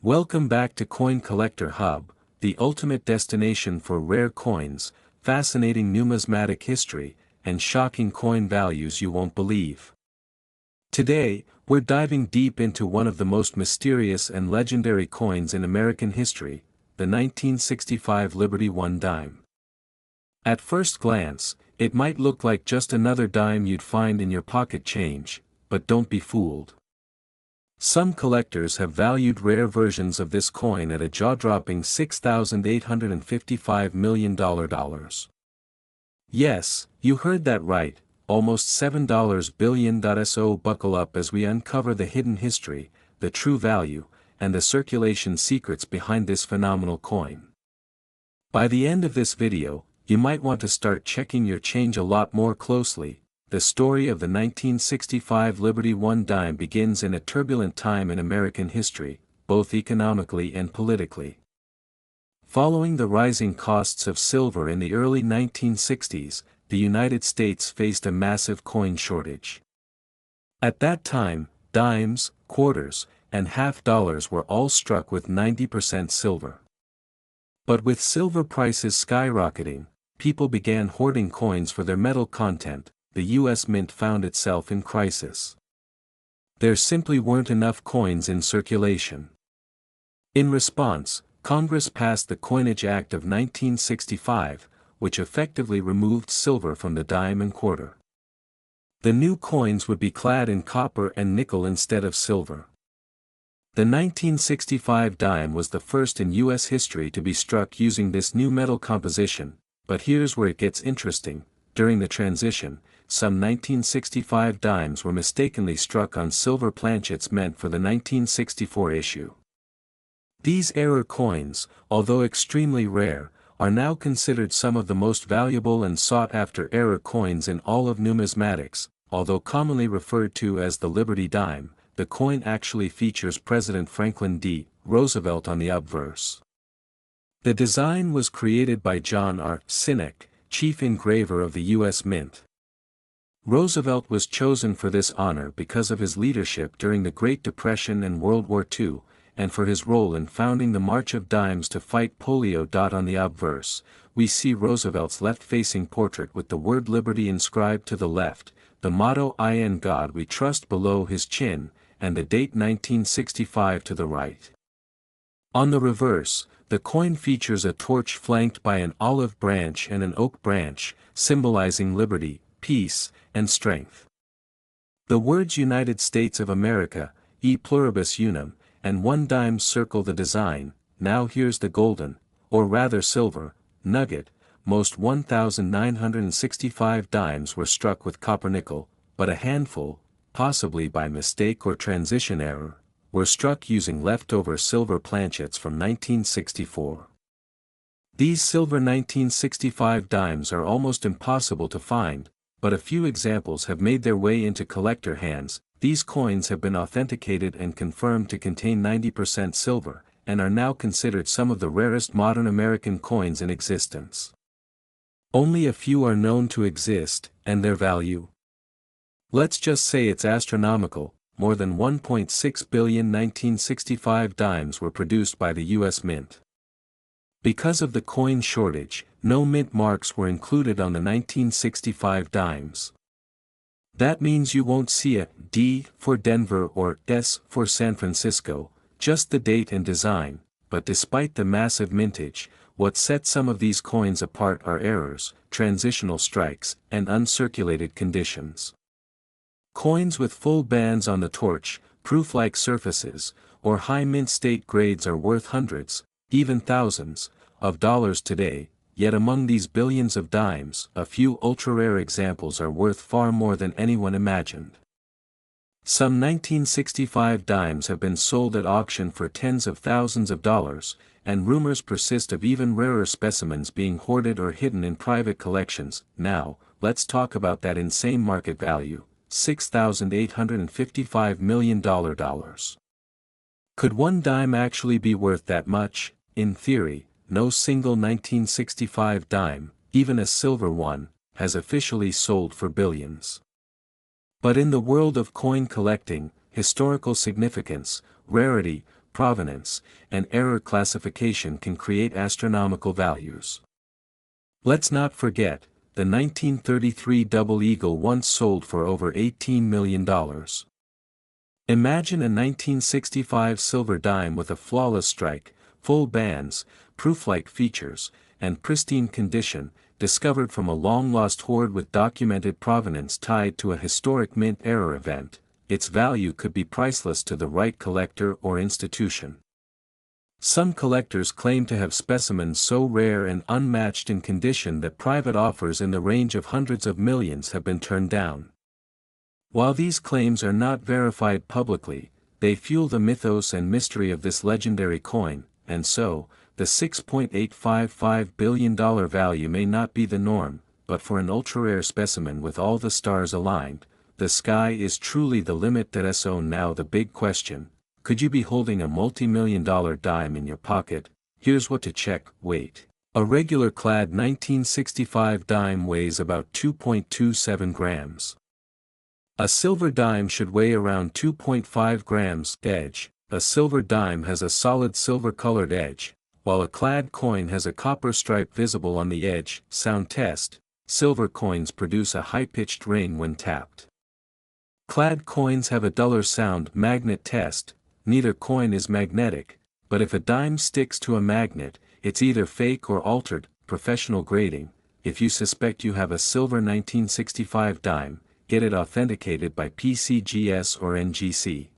Welcome back to Coin Collector Hub, the ultimate destination for rare coins, fascinating numismatic history, and shocking coin values you won't believe. Today, we're diving deep into one of the most mysterious and legendary coins in American history, the 1965 Liberty One dime. At first glance, it might look like just another dime you'd find in your pocket change, but don't be fooled. Some collectors have valued rare versions of this coin at a jaw-dropping $6,855 million. Yes, you heard that right, almost $7 billion. So buckle up as we uncover the hidden history, the true value, and the circulation secrets behind this phenomenal coin. By the end of this video, you might want to start checking your change a lot more closely. The story of the 1965 Liberty One dime begins in a turbulent time in American history, both economically and politically. Following the rising costs of silver in the early 1960s, the United States faced a massive coin shortage. At that time, dimes, quarters, and half dollars were all struck with 90% silver. But with silver prices skyrocketing, people began hoarding coins for their metal content. The U.S. Mint found itself in crisis. There simply weren't enough coins in circulation. In response, Congress passed the Coinage Act of 1965, which effectively removed silver from the dime and quarter. The new coins would be clad in copper and nickel instead of silver. The 1965 dime was the first in U.S. history to be struck using this new metal composition, but here's where it gets interesting. During the transition, some 1965 dimes were mistakenly struck on silver planchets meant for the 1964 issue. These error coins, although extremely rare, are now considered some of the most valuable and sought-after error coins in all of numismatics. Although commonly referred to as the Liberty dime, the coin actually features President Franklin D. Roosevelt on the obverse. The design was created by John R. Sinek, chief engraver of the U.S. Mint. Roosevelt was chosen for this honor because of his leadership during the Great Depression and World War II, and for his role in founding the March of Dimes to fight polio. On the obverse, we see Roosevelt's left-facing portrait with the word Liberty inscribed to the left, the motto "In God We Trust" below his chin, and the date 1965 to the right. On the reverse, the coin features a torch flanked by an olive branch and an oak branch, symbolizing liberty, peace, and strength. The words United States of America, E pluribus unum, and one dime circle the design. Now here's the golden, or rather silver, nugget. Most 1,965 dimes were struck with copper-nickel, but a handful, possibly by mistake or transition error, were struck using leftover silver planchets from 1964. These silver 1965 dimes are almost impossible to find, but a few examples have made their way into collector hands. These coins have been authenticated and confirmed to contain 90% silver, and are now considered some of the rarest modern American coins in existence. Only a few are known to exist, and their value? Let's just say it's astronomical. More than 1.6 billion 1965 dimes were produced by the U.S. Mint. Because of the coin shortage, no mint marks were included on the 1965 dimes. That means you won't see a D for Denver or S for San Francisco, just the date and design. But despite the massive mintage, what sets some of these coins apart are errors, transitional strikes, and uncirculated conditions. Coins with full bands on the torch, proof-like surfaces, or high mint state grades are worth hundreds, even thousands, of dollars today. Yet among these billions of dimes, a few ultra-rare examples are worth far more than anyone imagined. Some 1965 dimes have been sold at auction for tens of thousands of dollars, and rumors persist of even rarer specimens being hoarded or hidden in private collections. Now, let's talk about that insane market value, $6,855 million. Could one dime actually be worth that much? In theory, no single 1965 dime, even a silver one, has officially sold for billions. But in the world of coin collecting, historical significance, rarity, provenance, and error classification can create astronomical values. Let's not forget, the 1933 Double Eagle once sold for over $18 million. Imagine a 1965 silver dime with a flawless strike, full bands, proof-like features, and pristine condition, discovered from a long-lost hoard with documented provenance tied to a historic mint error event. Its value could be priceless to the right collector or institution. Some collectors claim to have specimens so rare and unmatched in condition that private offers in the range of hundreds of millions have been turned down. While these claims are not verified publicly, they fuel the mythos and mystery of this legendary coin, and so, the $6.855 billion value may not be the norm, but for an ultra-rare specimen with all the stars aligned, the sky is truly the limit. So now the big question: could you be holding a multi-million-dollar dime in your pocket? Here's what to check. Weight. A regular clad 1965 dime weighs about 2.27 grams. A silver dime should weigh around 2.5 grams. Edge. A silver dime has a solid silver-colored edge, while a clad coin has a copper stripe visible on the edge. Sound test. Silver coins produce a high-pitched ring when tapped. Clad coins have a duller sound. Magnet test. Neither coin is magnetic, but if a dime sticks to a magnet, it's either fake or altered. Professional grading. If you suspect you have a silver 1965 dime, get it authenticated by PCGS or NGC.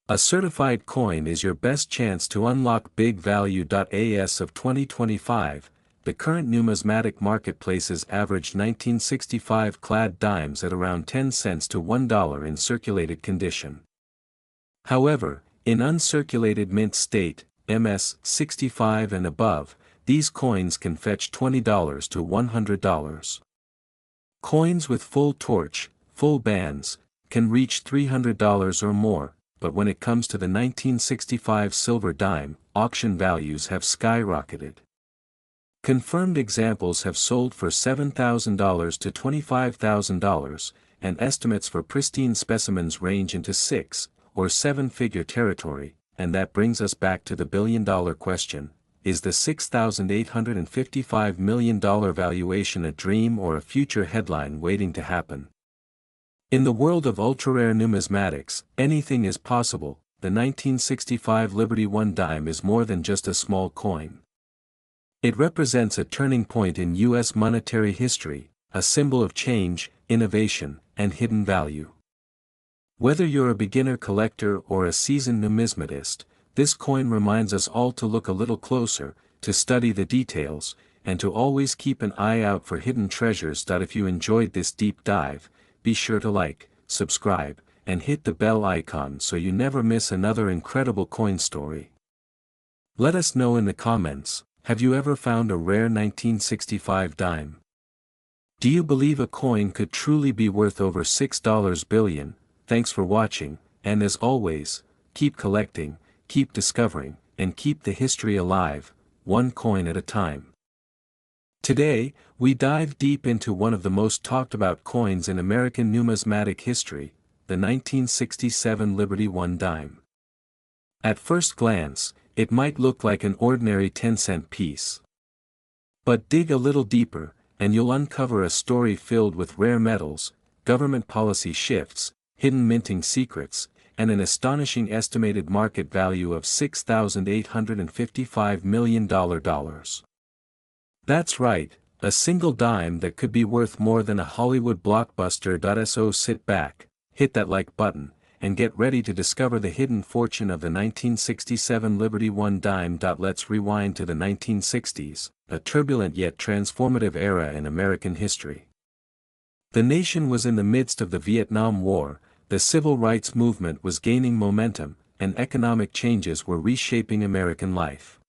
A certified coin is your best chance to unlock big value. As of 2025, the current numismatic marketplaces averaged 1965 clad dimes at around 10 cents to $1 in circulated condition. However, in uncirculated mint state, MS 65 and above, these coins can fetch $20 to $100. Coins with full torch, full bands, can reach $300 or more, but when it comes to the 1965 silver dime, auction values have skyrocketed. Confirmed examples have sold for $7,000 to $25,000, and estimates for pristine specimens range into six- or seven-figure territory, and that brings us back to the billion-dollar question: is the $6,855 million valuation a dream or a future headline waiting to happen? In the world of ultra-rare numismatics, anything is possible. The 1965 Liberty One dime is more than just a small coin. It represents a turning point in U.S. monetary history, a symbol of change, innovation, and hidden value. Whether you're a beginner collector or a seasoned numismatist, this coin reminds us all to look a little closer, to study the details, and to always keep an eye out for hidden treasures. If you enjoyed this deep dive, be sure to like, subscribe, and hit the bell icon so you never miss another incredible coin story. Let us know in the comments, have you ever found a rare 1965 dime? Do you believe a coin could truly be worth over $6 billion? Thanks for watching, and as always, keep collecting, keep discovering, and keep the history alive, one coin at a time. Today, we dive deep into one of the most talked about coins in American numismatic history, the 1967 Liberty One dime. At first glance, it might look like an ordinary 10-cent piece. But dig a little deeper, and you'll uncover a story filled with rare metals, government policy shifts, hidden minting secrets, and an astonishing estimated market value of $6,855 million. That's right, a single dime that could be worth more than a Hollywood blockbuster. So sit back, hit that like button, and get ready to discover the hidden fortune of the 1967 Liberty One dime. Let's rewind to the 1960s, a turbulent yet transformative era in American history. The nation was in the midst of the Vietnam War, the civil rights movement was gaining momentum, and economic changes were reshaping American life.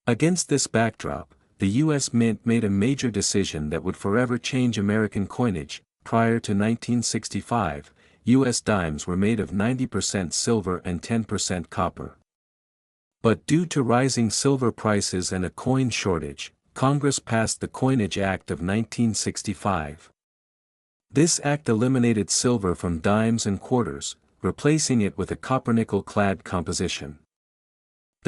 Against this backdrop, the U.S. Mint made a major decision that would forever change American coinage. Prior to 1965, U.S. dimes were made of 90% silver and 10% copper. But due to rising silver prices and a coin shortage, Congress passed the Coinage Act of 1965. This act eliminated silver from dimes and quarters, replacing it with a copper-nickel-clad composition.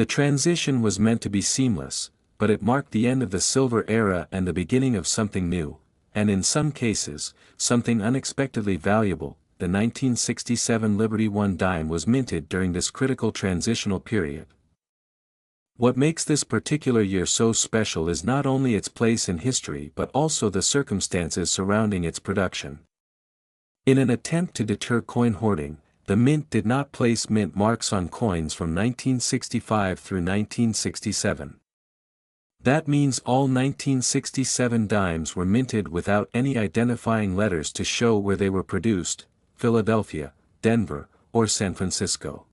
The transition was meant to be seamless, but it marked the end of the silver era and the beginning of something new, and in some cases, something unexpectedly valuable. The 1967 Liberty One dime was minted during this critical transitional period. What makes this particular year so special is not only its place in history but also the circumstances surrounding its production. In an attempt to deter coin hoarding, the mint did not place mint marks on coins from 1965 through 1967. That means all 1967 dimes were minted without any identifying letters to show where they were produced, Philadelphia, Denver, or San Francisco.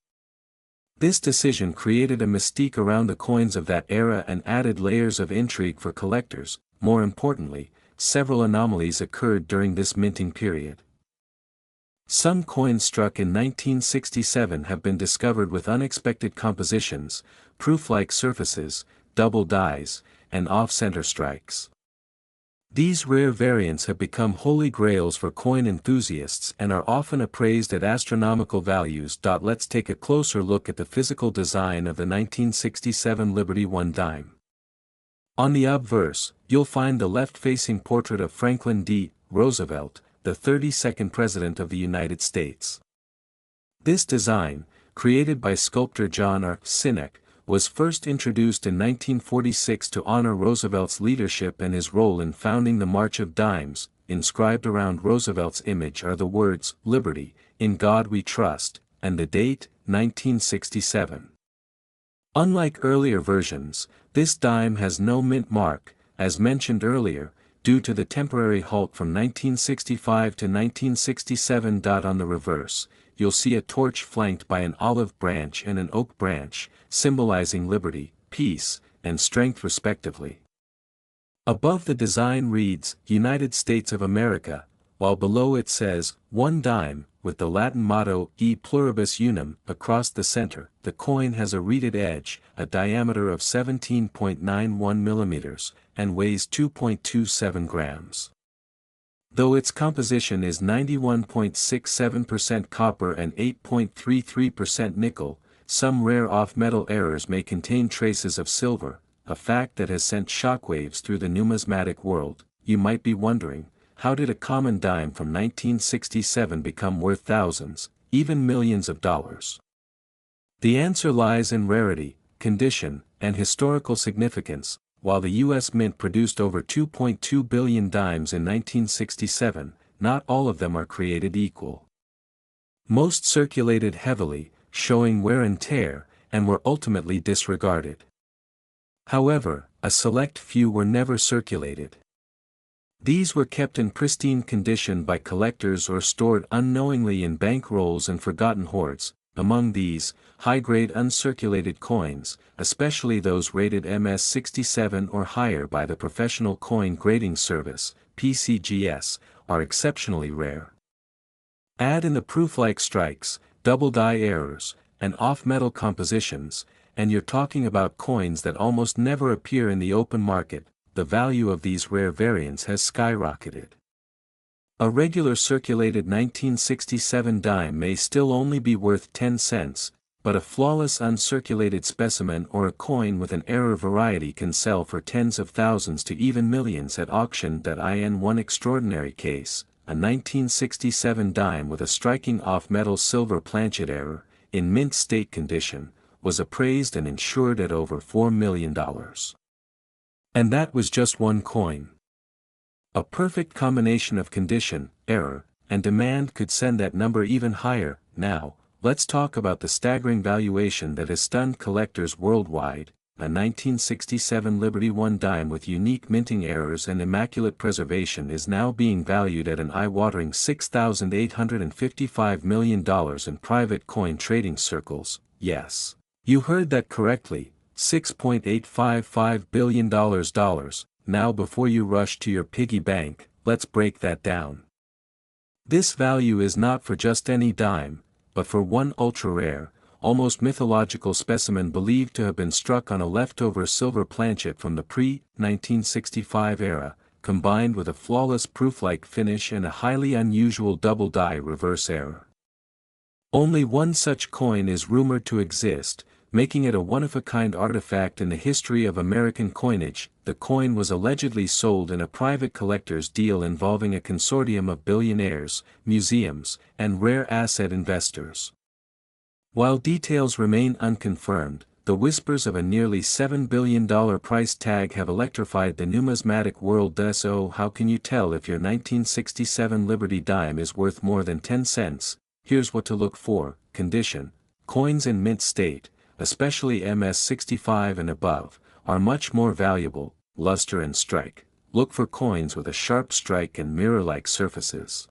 This decision created a mystique around the coins of that era and added layers of intrigue for collectors. More importantly, several anomalies occurred during this minting period. Some coins struck in 1967 have been discovered with unexpected compositions, proof-like surfaces, double dies, and off-center strikes. These rare variants have become holy grails for coin enthusiasts and are often appraised at astronomical values. Let's take a closer look at the physical design of the 1967 Liberty One dime. On the obverse, you'll find the left-facing portrait of Franklin D. Roosevelt, the 32nd President of the United States. This design, created by sculptor John R. Sinek, was first introduced in 1946 to honor Roosevelt's leadership and his role in founding the March of Dimes. Inscribed around Roosevelt's image are the words, "Liberty, in God we trust," and the date, 1967. Unlike earlier versions, this dime has no mint mark, as mentioned earlier, due to the temporary halt from 1965 to 1967. On the reverse, you'll see a torch flanked by an olive branch and an oak branch, symbolizing liberty, peace, and strength respectively. Above the design reads, United States of America, while below it says, "One dime," with the Latin motto, E pluribus unum, across the center. The coin has a reeded edge, a diameter of 17.91 millimeters, and weighs 2.27 grams. Though its composition is 91.67% copper and 8.33% nickel, some rare off-metal errors may contain traces of silver, a fact that has sent shockwaves through the numismatic world. You might be wondering, how did a common dime from 1967 become worth thousands, even millions of dollars? The answer lies in rarity, condition, and historical significance. While the U.S. Mint produced over 2.2 billion dimes in 1967, not all of them are created equal. Most circulated heavily, showing wear and tear, and were ultimately disregarded. However, a select few were never circulated. These were kept in pristine condition by collectors or stored unknowingly in bank rolls and forgotten hoards. Among these, high-grade uncirculated coins, especially those rated MS-67 or higher by the Professional Coin Grading Service, PCGS, are exceptionally rare. Add in the proof-like strikes, double die errors, and off-metal compositions, and you're talking about coins that almost never appear in the open market. The value of these rare variants has skyrocketed. A regular circulated 1967 dime may still only be worth 10 cents, but a flawless uncirculated specimen or a coin with an error variety can sell for tens of thousands to even millions at auction. In one extraordinary case, a 1967 dime with a striking off-metal silver planchet error, in mint state condition, was appraised and insured at over $4 million. And that was just one coin. A perfect combination of condition, error, and demand could send that number even higher. Now, let's talk about the staggering valuation that has stunned collectors worldwide. A 1967 Liberty One dime with unique minting errors and immaculate preservation is now being valued at an eye-watering $6,855 million in private coin trading circles. Yes, you heard that correctly, $6.855 billion. Now before you rush to your piggy bank, let's break that down. This value is not for just any dime, but for one ultra-rare, almost mythological specimen believed to have been struck on a leftover silver planchet from the pre-1965 era, combined with a flawless proof-like finish and a highly unusual double die reverse error. Only one such coin is rumored to exist, making it a one-of-a-kind artifact in the history of American coinage. The coin was allegedly sold in a private collector's deal involving a consortium of billionaires, museums, and rare asset investors. While details remain unconfirmed, the whispers of a nearly $7 billion price tag have electrified the numismatic world. So how can you tell if your 1967 Liberty dime is worth more than 10 cents? Here's what to look for. Condition. Coins in mint state, especially MS65 and above, are much more valuable. Luster and strike. Look for coins with a sharp strike and mirror-like surfaces.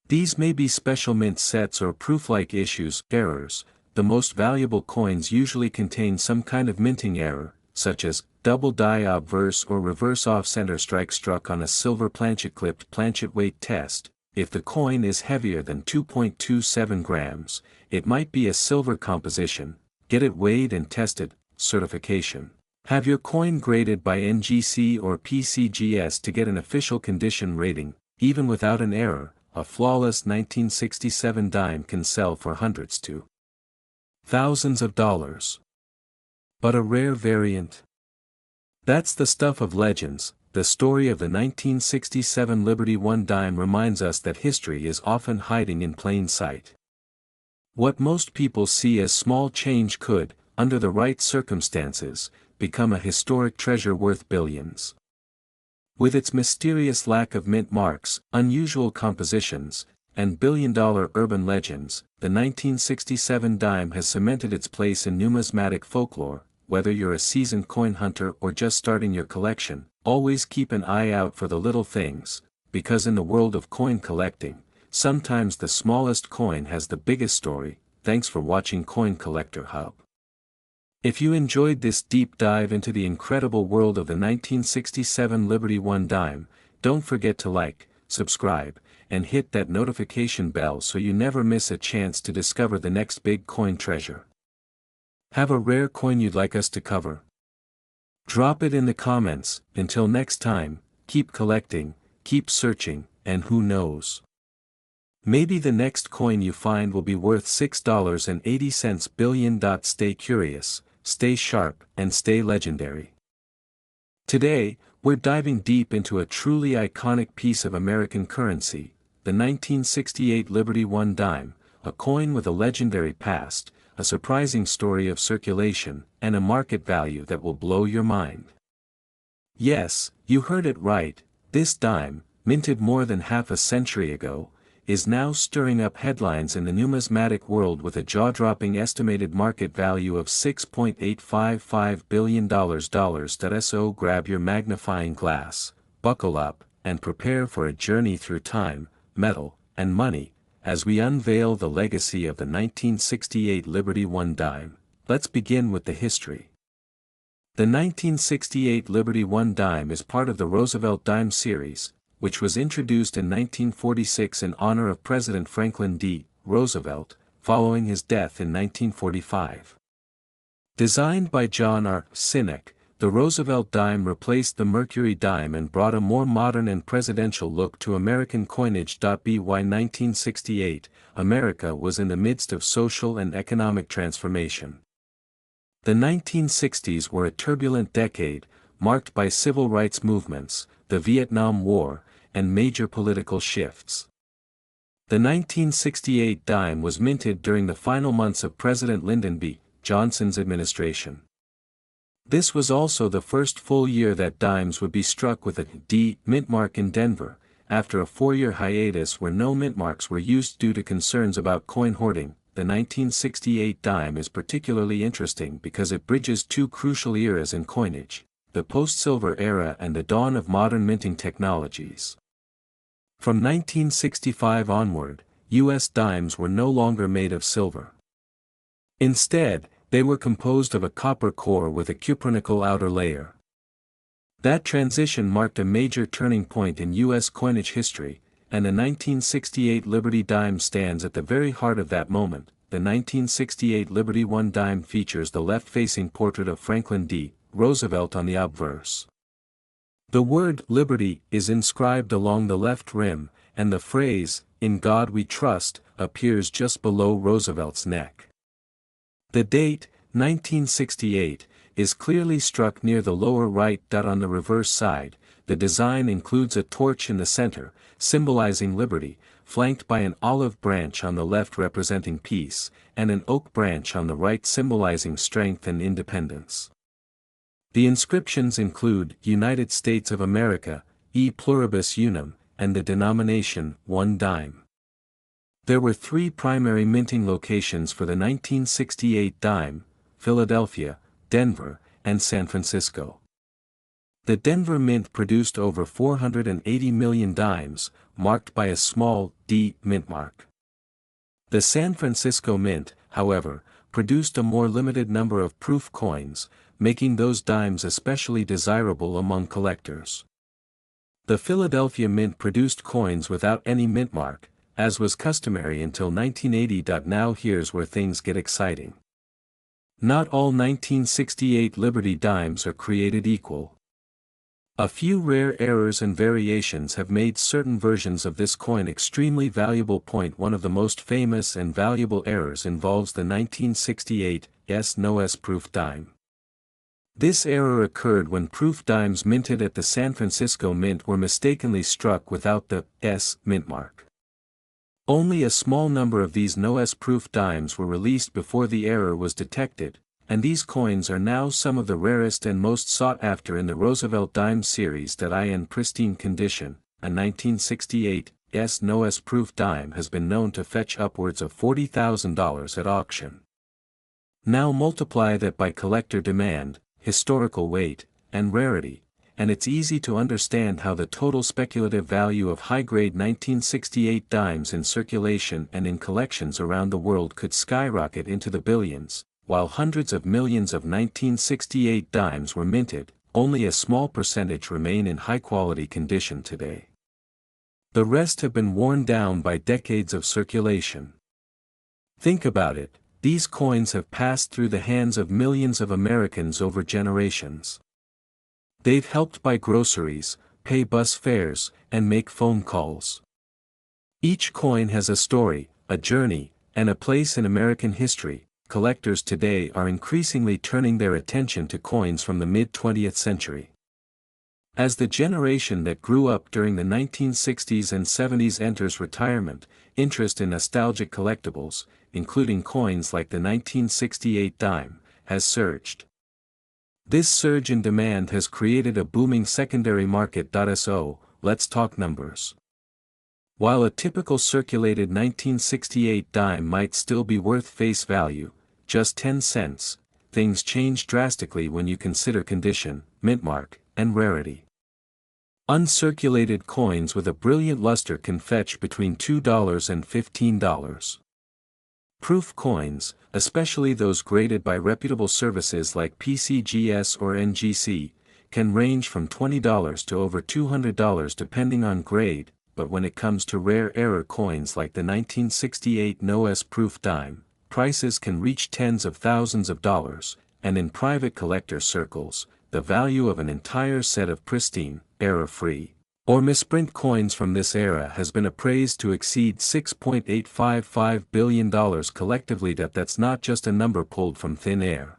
These may be special mint sets or proof-like issues. Errors. The most valuable coins usually contain some kind of minting error, such as double die obverse or reverse off-center strike struck on a silver planchet. Clipped planchet weight test. If the coin is heavier than 2.27 grams, it might be a silver composition. Get it weighed and tested. Certification. Have your coin graded by NGC or PCGS to get an official condition rating. Even without an error, a flawless 1967 dime can sell for hundreds to thousands of dollars. But a rare variant? That's the stuff of legends. The story of the 1967 Liberty One dime reminds us that history is often hiding in plain sight. What most people see as small change could, under the right circumstances, become a historic treasure worth billions. With its mysterious lack of mint marks, unusual compositions, and billion-dollar urban legends, the 1967 dime has cemented its place in numismatic folklore. Whether you're a seasoned coin hunter or just starting your collection, always keep an eye out for the little things, because in the world of coin collecting, sometimes the smallest coin has the biggest story. Thanks for watching Coin Collector Hub. If you enjoyed this deep dive into the incredible world of the 1967 Liberty One dime, don't forget to like, subscribe, and hit that notification bell so you never miss a chance to discover the next big coin treasure. Have a rare coin you'd like us to cover? Drop it in the comments. Until next time, keep collecting, keep searching, and who knows? Maybe the next coin you find will be worth $6.80 billion. Stay curious, stay sharp, and stay legendary. Today, we're diving deep into a truly iconic piece of American currency, the 1968 Liberty One dime, a coin with a legendary past, a surprising story of circulation, and a market value that will blow your mind. Yes, you heard it right, this dime, minted more than half a century ago, is now stirring up headlines in the numismatic world with a jaw-dropping estimated market value of $6.855 billion. So grab your magnifying glass, buckle up, and prepare for a journey through time, metal, and money, as we unveil the legacy of the 1968 Liberty One dime. Let's begin with the history. The 1968 Liberty One dime is part of the Roosevelt dime series, which was introduced in 1946 in honor of President Franklin D. Roosevelt, following his death in 1945. Designed by John R. Sinek, the Roosevelt dime replaced the Mercury dime and brought a more modern and presidential look to American coinage. By 1968, America was in the midst of social and economic transformation. The 1960s were a turbulent decade, marked by civil rights movements, the Vietnam War, and major political shifts. The 1968 dime was minted during the final months of President Lyndon B. Johnson's administration. This was also the first full year that dimes would be struck with a D mint mark in Denver, after a 4-year hiatus where no mint marks were used due to concerns about coin hoarding. The 1968 dime is particularly interesting because it bridges two crucial eras in coinage, the post-silver era and the dawn of modern minting technologies. From 1965 onward, U.S. dimes were no longer made of silver. Instead, they were composed of a copper core with a cupronickel outer layer. That transition marked a major turning point in U.S. coinage history, and the 1968 Liberty dime stands at the very heart of that moment. The 1968 Liberty One dime features the left-facing portrait of Franklin D. Roosevelt on the obverse. The word "Liberty" is inscribed along the left rim, and the phrase, "In God We Trust," appears just below Roosevelt's neck. The date, 1968, is clearly struck near the lower right. On the reverse side, the design includes a torch in the center, symbolizing liberty, flanked by an olive branch on the left representing peace, and an oak branch on the right symbolizing strength and independence. The inscriptions include United States of America, E pluribus unum, and the denomination, 1 dime. There were 3 primary minting locations for the 1968 dime: Philadelphia, Denver, and San Francisco. The Denver Mint produced over 480 million dimes, marked by a small D mint mark. The San Francisco Mint, however, produced a more limited number of proof coins, making those dimes especially desirable among collectors. The Philadelphia Mint produced coins without any mint mark, as was customary until 1980. Now here's where things get exciting. Not all 1968 Liberty dimes are created equal. A few rare errors and variations have made certain versions of this coin extremely valuable. One of the most famous and valuable errors involves the 1968 S-No-S proof dime. This error occurred when proof dimes minted at the San Francisco Mint were mistakenly struck without the S mint mark. Only a small number of these no-S proof dimes were released before the error was detected, and these coins are now some of the rarest and most sought after in the Roosevelt dime series. In pristine condition, a 1968 S-No-S proof dime has been known to fetch upwards of $40,000 at auction. Now multiply that by collector demand, historical weight, and rarity, and it's easy to understand how the total speculative value of high-grade 1968 dimes in circulation and in collections around the world could skyrocket into the billions. While hundreds of millions of 1968 dimes were minted, only a small percentage remain in high-quality condition today. The rest have been worn down by decades of circulation. Think about it, these coins have passed through the hands of millions of Americans over generations. They've helped buy groceries, pay bus fares, and make phone calls. Each coin has a story, a journey, and a place in American history. Collectors today are increasingly turning their attention to coins from the mid-20th century. As the generation that grew up during the 1960s and 70s enters retirement, interest in nostalgic collectibles, including coins like the 1968 dime, has surged. This surge in demand has created a booming secondary market. So, let's talk numbers. While a typical circulated 1968 dime might still be worth face value, just 10 cents, things change drastically when you consider condition, mint mark, and rarity. Uncirculated coins with a brilliant luster can fetch between $2 and $15. Proof coins, especially those graded by reputable services like PCGS or NGC, can range from $20 to over $200 depending on grade. But when it comes to rare error coins like the 1968 no-S proof dime, prices can reach tens of thousands of dollars, and in private collector circles, the value of an entire set of pristine, error-free, or misprint coins from this era has been appraised to exceed $6.855 billion collectively. That's not just a number pulled from thin air.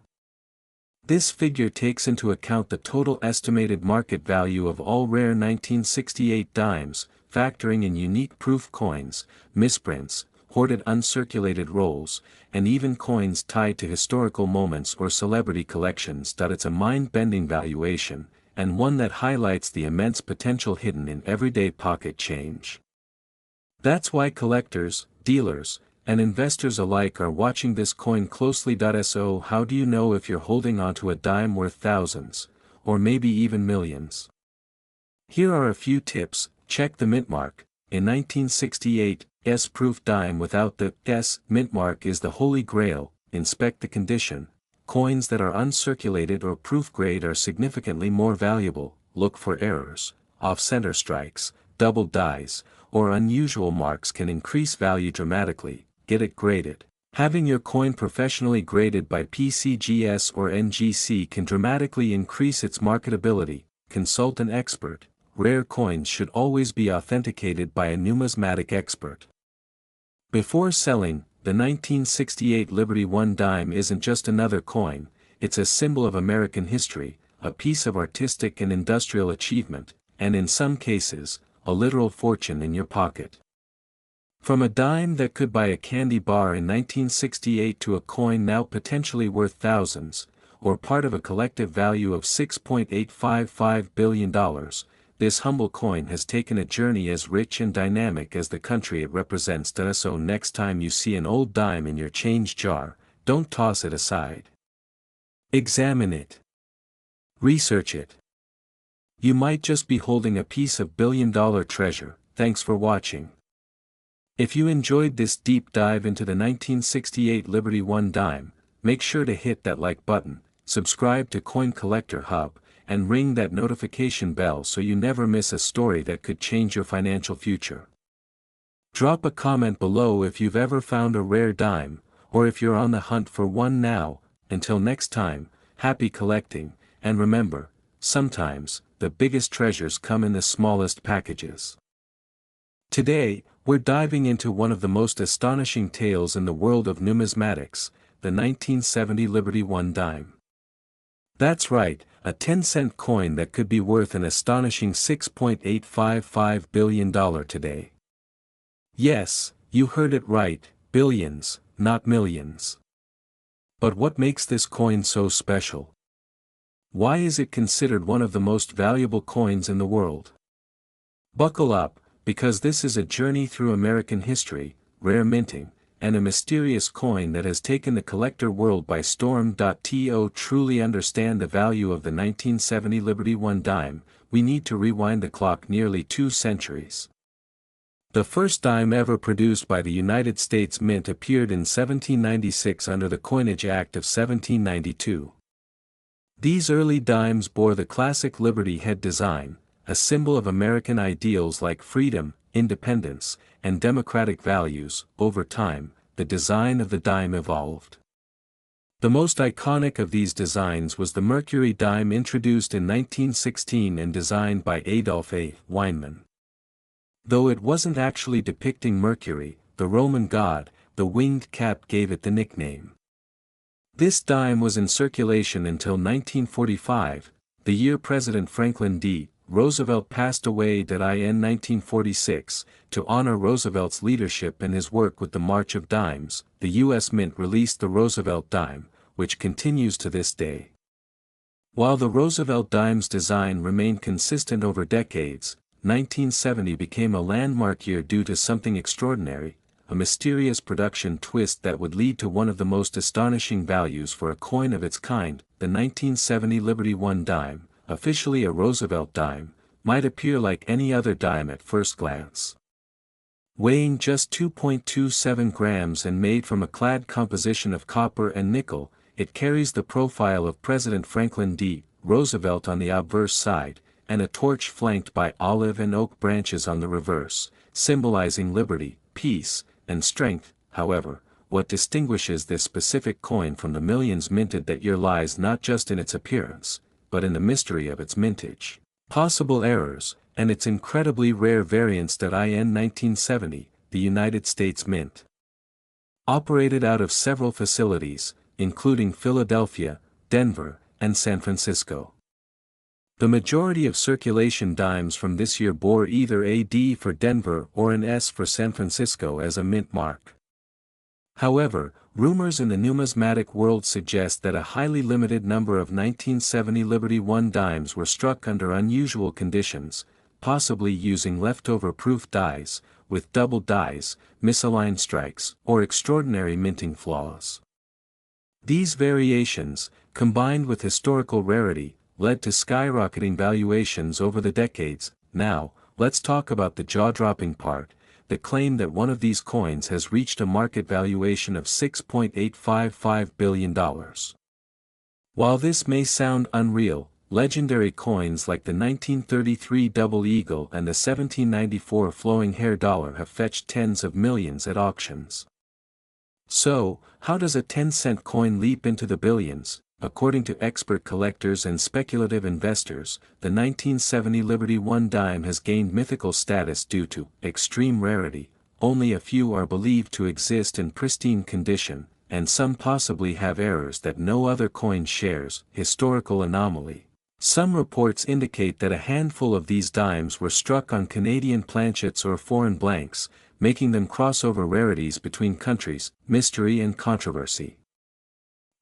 This figure takes into account the total estimated market value of all rare 1968 dimes, factoring in unique proof coins, misprints, hoarded uncirculated rolls, and even coins tied to historical moments or celebrity collections. It's a mind-bending valuation, and one that highlights the immense potential hidden in everyday pocket change. That's why collectors, dealers, and investors alike are watching this coin closely. So how do you know if you're holding onto a dime worth thousands, or maybe even millions? Here are a few tips. Check the mint mark. In 1968, S-proof dime without the S mint mark is the holy grail. Inspect the condition. Coins that are uncirculated or proof grade are significantly more valuable. Look for errors, off-center strikes, double dies, or unusual marks can increase value dramatically. Get it graded. Having your coin professionally graded by PCGS or NGC can dramatically increase its marketability. Consult an expert. Rare coins should always be authenticated by a numismatic expert. Before selling, the 1968 Liberty One dime isn't just another coin, it's a symbol of American history, a piece of artistic and industrial achievement, and in some cases, a literal fortune in your pocket. From a dime that could buy a candy bar in 1968 to a coin now potentially worth thousands, or part of a collective value of $6.855 billion, this humble coin has taken a journey as rich and dynamic as the country it represents. So next time you see an old dime in your change jar, don't toss it aside. Examine it. Research it. You might just be holding a piece of billion-dollar treasure. Thanks for watching. If you enjoyed this deep dive into the 1968 Liberty One dime, make sure to hit that like button, subscribe to Coin Collector Hub, and ring that notification bell so you never miss a story that could change your financial future. Drop a comment below if you've ever found a rare dime, or if you're on the hunt for one now. Until next time, happy collecting, and remember, sometimes, the biggest treasures come in the smallest packages. Today, we're diving into one of the most astonishing tales in the world of numismatics, the 1970 Liberty One dime. That's right, a 10-cent coin that could be worth an astonishing $6.855 billion today. Yes, you heard it right, billions, not millions. But what makes this coin so special? Why is it considered one of the most valuable coins in the world? Buckle up, because this is a journey through American history, rare minting, and a mysterious coin that has taken the collector world by storm. To truly understand the value of the 1970 Liberty One dime, we need to rewind the clock nearly 2 centuries. The first dime ever produced by the United States Mint appeared in 1796 under the Coinage Act of 1792. These early dimes bore the classic Liberty head design, a symbol of American ideals like freedom, independence, and democratic values. Over time, the design of the dime evolved. The most iconic of these designs was the Mercury dime introduced in 1916 and designed by Adolf A. Weinman. Though it wasn't actually depicting Mercury, the Roman god, the winged cat gave it the nickname. This dime was in circulation until 1945, the year President Franklin D. Roosevelt passed away. In 1946, to honor Roosevelt's leadership and his work with the March of Dimes, the U.S. Mint released the Roosevelt dime, which continues to this day. While the Roosevelt dime's design remained consistent over decades, 1970 became a landmark year due to something extraordinary, a mysterious production twist that would lead to one of the most astonishing values for a coin of its kind. The 1970 Liberty One dime, officially a Roosevelt dime, might appear like any other dime at first glance. Weighing just 2.27 grams and made from a clad composition of copper and nickel, it carries the profile of President Franklin D. Roosevelt on the obverse side, and a torch flanked by olive and oak branches on the reverse, symbolizing liberty, peace, and strength. However, what distinguishes this specific coin from the millions minted that year lies not just in its appearance, but in the mystery of its mintage, possible errors, and its incredibly rare variants. In 1970, the United States Mint operated out of several facilities, including Philadelphia, Denver, and San Francisco. The majority of circulation dimes from this year bore either a D for Denver or an S for San Francisco as a mint mark. However, rumors in the numismatic world suggest that a highly limited number of 1970 Liberty One dimes were struck under unusual conditions, possibly using leftover proof dies, with double dies, misaligned strikes, or extraordinary minting flaws. These variations, combined with historical rarity, led to skyrocketing valuations over the decades. Now, let's talk about the jaw-dropping part, the claim that one of these coins has reached a market valuation of $6.855 billion. While this may sound unreal, legendary coins like the 1933 Double Eagle and the 1794 Flowing Hair Dollar have fetched tens of millions at auctions. So, how does a 10-cent coin leap into the billions? According to expert collectors and speculative investors, the 1970 Liberty One dime has gained mythical status due to extreme rarity, only a few are believed to exist in pristine condition, and some possibly have errors that no other coin shares. Historical anomaly. Some reports indicate that a handful of these dimes were struck on Canadian planchets or foreign blanks, making them crossover rarities between countries. Mystery and controversy.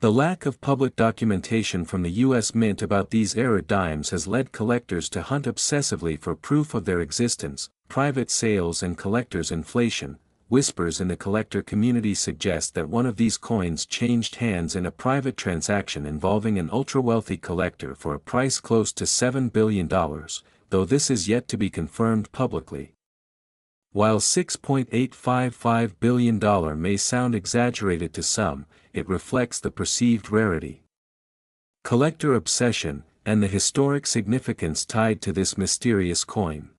The lack of public documentation from the U.S. Mint about these error dimes has led collectors to hunt obsessively for proof of their existence. Private sales and collectors' inflation. Whispers in the collector community suggest that one of these coins changed hands in a private transaction involving an ultra-wealthy collector for a price close to $7 billion, though this is yet to be confirmed publicly. While $6.855 billion may sound exaggerated to some, it reflects the perceived rarity, collector obsession, and the historic significance tied to this mysterious coin.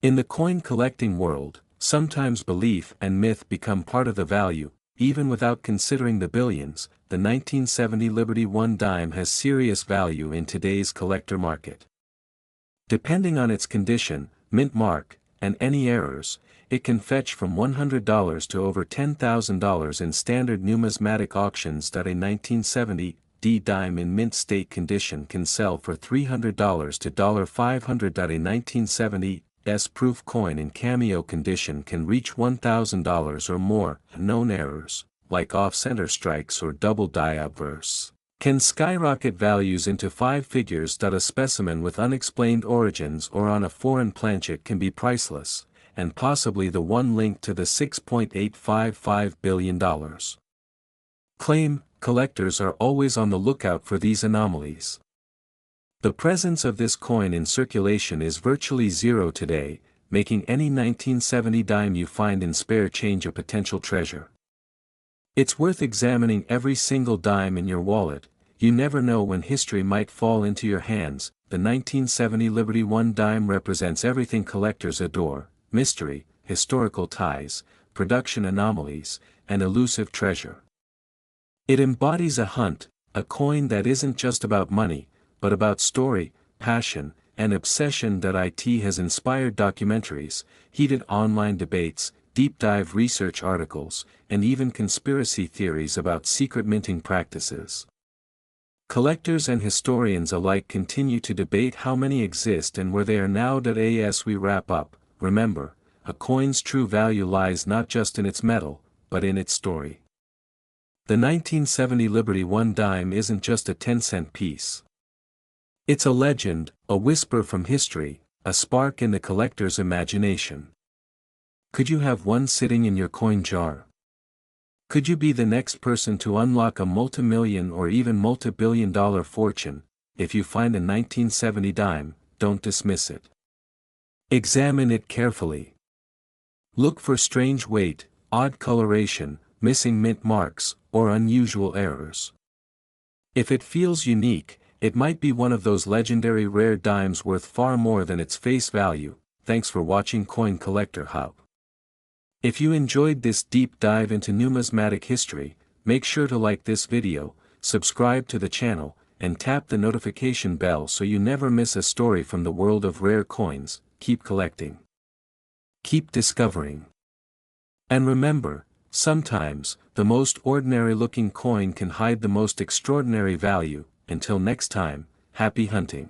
In the coin collecting world, sometimes belief and myth become part of the value, even without considering the billions. The 1970 Liberty 1 dime has serious value in today's collector market. Depending on its condition, mint mark, and any errors, it can fetch from $100 to over $10,000 in standard numismatic auctions. A 1970 D dime in mint state condition can sell for $300 to $500. A 1970 S-proof coin in cameo condition can reach $1,000 or more. Known errors, like off-center strikes or double die obverse, can skyrocket values into five figures. A specimen with unexplained origins or on a foreign planchet can be priceless, and possibly the one linked to the $6.855 billion claim. Collectors are always on the lookout for these anomalies. The presence of this coin in circulation is virtually zero today, making any 1970 dime you find in spare change a potential treasure. It's worth examining every single dime in your wallet. You never know when history might fall into your hands. The 1970 Liberty 1 dime represents everything collectors adore: mystery, historical ties, production anomalies, and elusive treasure. It embodies a hunt, a coin that isn't just about money, but about story, passion, and obsession. It has inspired documentaries, heated online debates, deep dive research articles, and even conspiracy theories about secret minting practices. Collectors and historians alike continue to debate how many exist and where they are now. As we wrap up, remember, a coin's true value lies not just in its metal, but in its story. The 1970 Liberty 1 dime isn't just a 10-cent piece. It's a legend, a whisper from history, a spark in the collector's imagination. Could you have one sitting in your coin jar? Could you be the next person to unlock a multi-million or even multi-billion-dollar fortune? If you find a 1970 dime, don't dismiss it. Examine it carefully. Look for strange weight, odd coloration, missing mint marks, or unusual errors. If it feels unique, it might be one of those legendary rare dimes worth far more than its face value. Thanks for watching Coin Collector Hub. If you enjoyed this deep dive into numismatic history, make sure to like this video, subscribe to the channel, and tap the notification bell so you never miss a story from the world of rare coins. Keep collecting. Keep discovering. And remember, sometimes, the most ordinary looking coin can hide the most extraordinary value. Until next time, happy hunting.